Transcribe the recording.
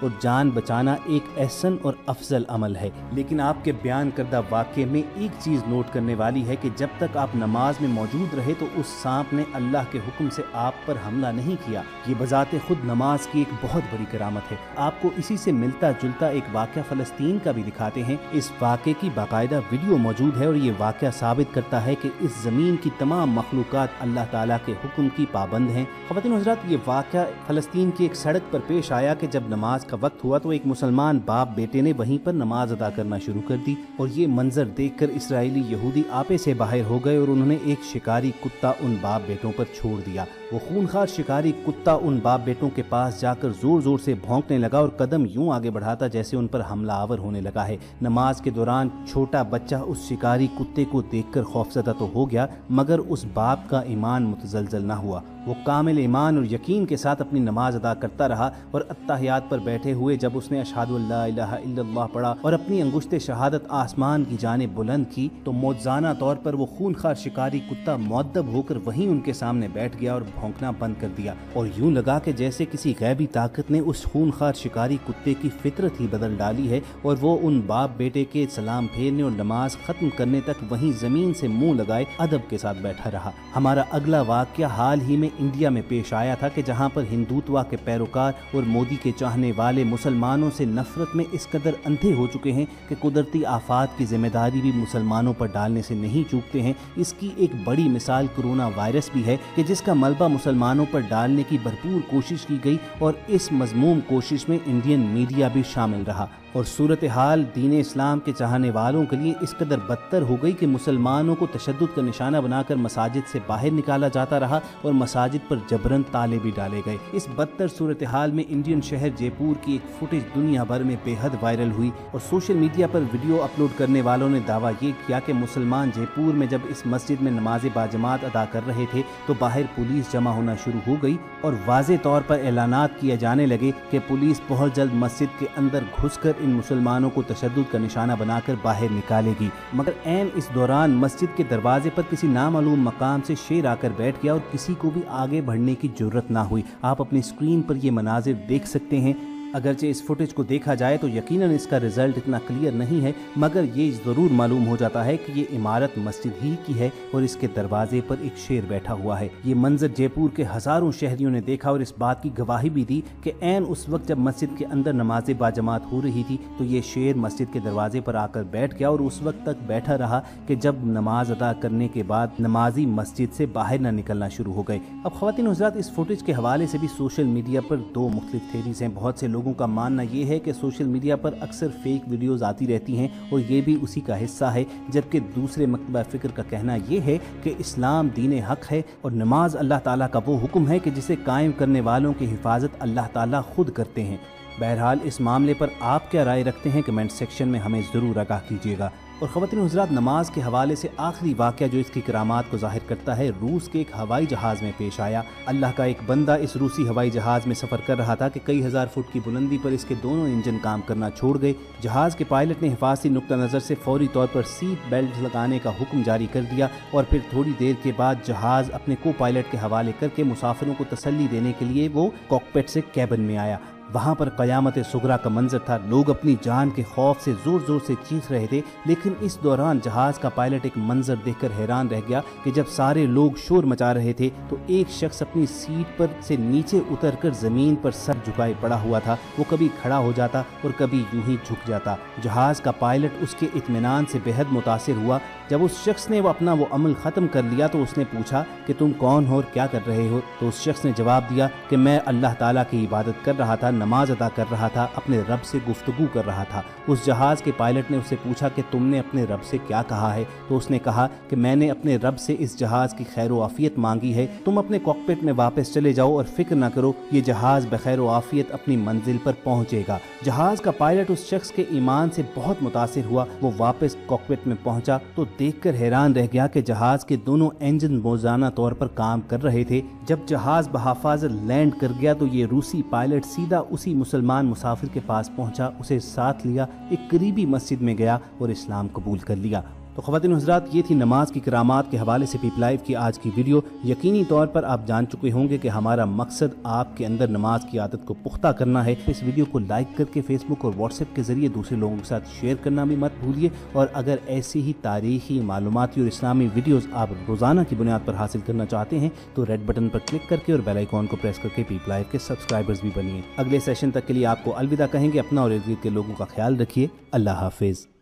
اور جان بچانا ایک احسن اور افضل عمل ہے، لیکن آپ کے بیان کردہ واقعے میں ایک چیز نوٹ کرنے والی ہے کہ جب تک آپ نماز میں موجود رہے تو اس سانپ نے اللہ کے حکم سے آپ پر حملہ نہیں کیا۔ یہ بذات خود نماز کی ایک بہت بڑی کرامت ہے۔ آپ کو اسی سے ملتا جلتا ایک واقعہ فلسطین کا بھی دکھاتے ہیں۔ اس واقعے کی باقاعدہ ویڈیو موجود ہے اور یہ واقعہ ثابت کرتا ہے کہ اس زمین کی تمام مخلوقات اللہ تعالیٰ کے حکم کی پابند ہیں۔ خواتین و حضرات، یہ واقعہ فلسطین کی ایک سڑک پر پیش آیا کہ جب نماز کا وقت ہوا تو ایک مسلمان باپ بیٹے نے وہیں پر نماز ادا کرنا شروع کر دی، اور یہ منظر دیکھ کر اسرائیلی یہودی آپے سے باہر ہو گئے اور انہوں نے ایک شکاری کتا ان باپ بیٹوں پر چھوڑ دیا۔ وہ خونخوار شکاری کتا ان باپ بیٹوں کے پاس جا کر زور زور سے بھونکنے لگا اور قدم یوں آگے بڑھاتا جیسے ان پر حملہ آور ہونے لگا ہے۔ نماز کے دوران چھوٹا بچہ اس شکاری کتے کو دیکھ کر خوفزدہ تو ہو گیا، مگر اس باپ کا ایمان متزلزل نہ ہوا۔ وہ کامل ایمان اور یقین کے ساتھ اپنی نماز ادا کرتا رہا، اور اتحیات پر بیٹھے ہوئے جب اس نے اشہد ان لا الہ الا اللہ پڑھا اور اپنی انگشت شہادت آسمان کی جانب بلند کی تو معجزانہ طور پر وہ خونخوار شکاری کتا مؤدب ہو کر وہیں ان کے سامنے بیٹھ گیا اور بھونکنا بند کر دیا، اور یوں لگا کہ جیسے کسی غیبی طاقت نے اس خونخوار شکاری کتے کی فطرت ہی بدل ڈالی ہے، اور وہ ان باپ بیٹے کے سلام پھیرنے اور نماز ختم کرنے تک وہیں زمین سے منہ لگائے ادب کے ساتھ بیٹھا رہا۔ ہمارا اگلا واقعہ حال ہی میں انڈیا میں پیش آیا تھا کہ جہاں پر ہندوتوا کے پیروکار اور مودی کے چاہنے والے مسلمانوں سے نفرت میں اس قدر اندھے ہو چکے ہیں کہ قدرتی آفات کی ذمہ داری بھی مسلمانوں پر ڈالنے سے نہیں چوکتے ہیں۔ اس کی ایک بڑی مثال کرونا وائرس بھی ہے کہ جس کا ملبہ مسلمانوں پر ڈالنے کی بھرپور کوشش کی گئی، اور اس مذموم کوشش میں انڈین میڈیا بھی شامل رہا، اور صورتحال دین اسلام کے چاہنے والوں کے لیے اس قدر بدتر ہو گئی کہ مسلمانوں کو تشدد کا نشانہ بنا کر مساجد سے باہر نکالا جاتا رہا اور مساجد پر جبرن تالے بھی ڈالے گئے۔ اس بدتر صورتحال میں انڈین شہر جے پور کی ایک فوٹیج دنیا بھر میں بے حد وائرل ہوئی، اور سوشل میڈیا پر ویڈیو اپلوڈ کرنے والوں نے دعویٰ یہ کیا کہ مسلمان جے پور میں جب اس مسجد میں نماز باجماعت ادا کر رہے تھے تو باہر پولیس جمع ہونا شروع ہو گئی، اور واضح طور پر اعلانات کیے جانے لگے کہ پولیس بہت جلد مسجد کے اندر گھس کر ان مسلمانوں کو تشدد کا نشانہ بنا کر باہر نکالے گی۔ مگر عین اس دوران مسجد کے دروازے پر کسی نامعلوم مقام سے شیر آ کر بیٹھ گیا اور کسی کو بھی آگے بڑھنے کی جرت نہ ہوئی۔ آپ اپنی اسکرین پر یہ مناظر دیکھ سکتے ہیں۔ اگرچہ اس فوٹیج کو دیکھا جائے تو یقیناً اس کا رزلٹ اتنا کلیئر نہیں ہے، مگر یہ ضرور معلوم ہو جاتا ہے کہ یہ عمارت مسجد ہی کی ہے اور اس کے دروازے پر ایک شیر بیٹھا ہوا ہے۔ یہ منظر جے پور کے ہزاروں شہریوں نے دیکھا اور اس بات کی گواہی بھی دی کہ عین اس وقت جب مسجد کے اندر نماز باجماعت ہو رہی تھی تو یہ شیر مسجد کے دروازے پر آ کر بیٹھ گیا اور اس وقت تک بیٹھا رہا کہ جب نماز ادا کرنے کے بعد نمازی مسجد سے باہر نہ نکلنا شروع ہو گئے۔ اب خواتین و حضرات، اس فوٹیج کے حوالے سے بھی سوشل میڈیا پر دو مختلف تھیریز ہیں۔ بہت سے لوگوں کا ماننا یہ ہے کہ سوشل میڈیا پر اکثر فیک ویڈیوز آتی رہتی ہیں اور یہ بھی اسی کا حصہ ہے، جبکہ دوسرے مکتبہ فکر کا کہنا یہ ہے کہ اسلام دین حق ہے اور نماز اللہ تعالیٰ کا وہ حکم ہے کہ جسے قائم کرنے والوں کی حفاظت اللہ تعالیٰ خود کرتے ہیں۔ بہرحال اس معاملے پر آپ کیا رائے رکھتے ہیں؟ کمنٹ سیکشن میں ہمیں ضرور آگاہ کیجیے گا۔ اور خواتین و حضرات، نماز کے حوالے سے آخری واقعہ جو اس کی کرامات کو ظاہر کرتا ہے روس کے ایک ہوائی جہاز میں پیش آیا۔ اللہ کا ایک بندہ اس روسی ہوائی جہاز میں سفر کر رہا تھا کہ کئی ہزار فٹ کی بلندی پر اس کے دونوں انجن کام کرنا چھوڑ گئے۔ جہاز کے پائلٹ نے حفاظتی نقطہ نظر سے فوری طور پر سیٹ بیلٹ لگانے کا حکم جاری کر دیا، اور پھر تھوڑی دیر کے بعد جہاز اپنے کو پائلٹ کے حوالے کر کے مسافروں کو تسلی دینے کے لیے وہ کاکپٹ سے کیبن میں آیا۔ وہاں پر قیامت صغریٰ کا منظر تھا۔ لوگ اپنی جان کے خوف سے زور زور سے چیخ رہے تھے، لیکن اس دوران جہاز کا پائلٹ ایک منظر دیکھ کر حیران رہ گیا کہ جب سارے لوگ شور مچا رہے تھے تو ایک شخص اپنی سیٹ پر سے نیچے اتر کر زمین پر سر جھکائے پڑا ہوا تھا۔ وہ کبھی کھڑا ہو جاتا اور کبھی یوں ہی جھک جاتا۔ جہاز کا پائلٹ اس کے اطمینان سے بے حد متاثر ہوا۔ جب اس شخص نے وہ اپنا عمل ختم کر لیا تو اس نے پوچھا کہ تم کون ہو اور کیا کر رہے ہو؟ تو اس شخص نے جواب دیا کہ میں اللہ تعالیٰ کی عبادت کر رہا تھا، نماز ادا کر رہا تھا، اپنے رب سے گفتگو کر رہا تھا۔ اس جہاز کے پائلٹ نے اس سے پوچھا کہ تم نے اپنے رب سے کیا کہا ہے؟ تو اس نے کہا کہ میں نے اپنے رب سے اس جہاز کی خیر و عافیت مانگی ہے، تم اپنے کاکپٹ میں واپس چلے جاؤ اور فکر نہ کرو، یہ جہاز بخیر و عافیت اپنی منزل پر پہنچے گا۔ جہاز کا پائلٹ اس شخص کے ایمان سے بہت متاثر ہوا۔ وہ واپس کاکپٹ میں پہنچا تو دیکھ کر حیران رہ گیا کہ جہاز کے دونوں انجن موزانہ طور پر کام کر رہے تھے۔ جب جہاز بحفاظت لینڈ کر گیا تو یہ روسی پائلٹ سیدھا اسی مسلمان مسافر کے پاس پہنچا، اسے ساتھ لیا، ایک قریبی مسجد میں گیا اور اسلام قبول کر لیا۔ تو خواتین و حضرات، یہ تھی نماز کی کرامات کے حوالے سے پیپل لائف کی آج کی ویڈیو۔ یقینی طور پر آپ جان چکے ہوں گے کہ ہمارا مقصد آپ کے اندر نماز کی عادت کو پختہ کرنا ہے۔ اس ویڈیو کو لائک کر کے فیس بک اور واٹس ایپ کے ذریعے دوسرے لوگوں کے ساتھ شیئر کرنا بھی مت بھولیے، اور اگر ایسی ہی تاریخی، معلوماتی اور اسلامی ویڈیوز آپ روزانہ کی بنیاد پر حاصل کرنا چاہتے ہیں تو ریڈ بٹن پر کلک کر کے اور بیل آئیکن کو پریس کر کے پیپل لائف کے سبسکرائبرز بھی بنیے۔ اگلے سیشن تک کے لیے آپ کو الوداع کہیں گے۔ اپنا اور ارد گرد کے لوگوں کا خیال رکھیے۔ اللہ حافظ۔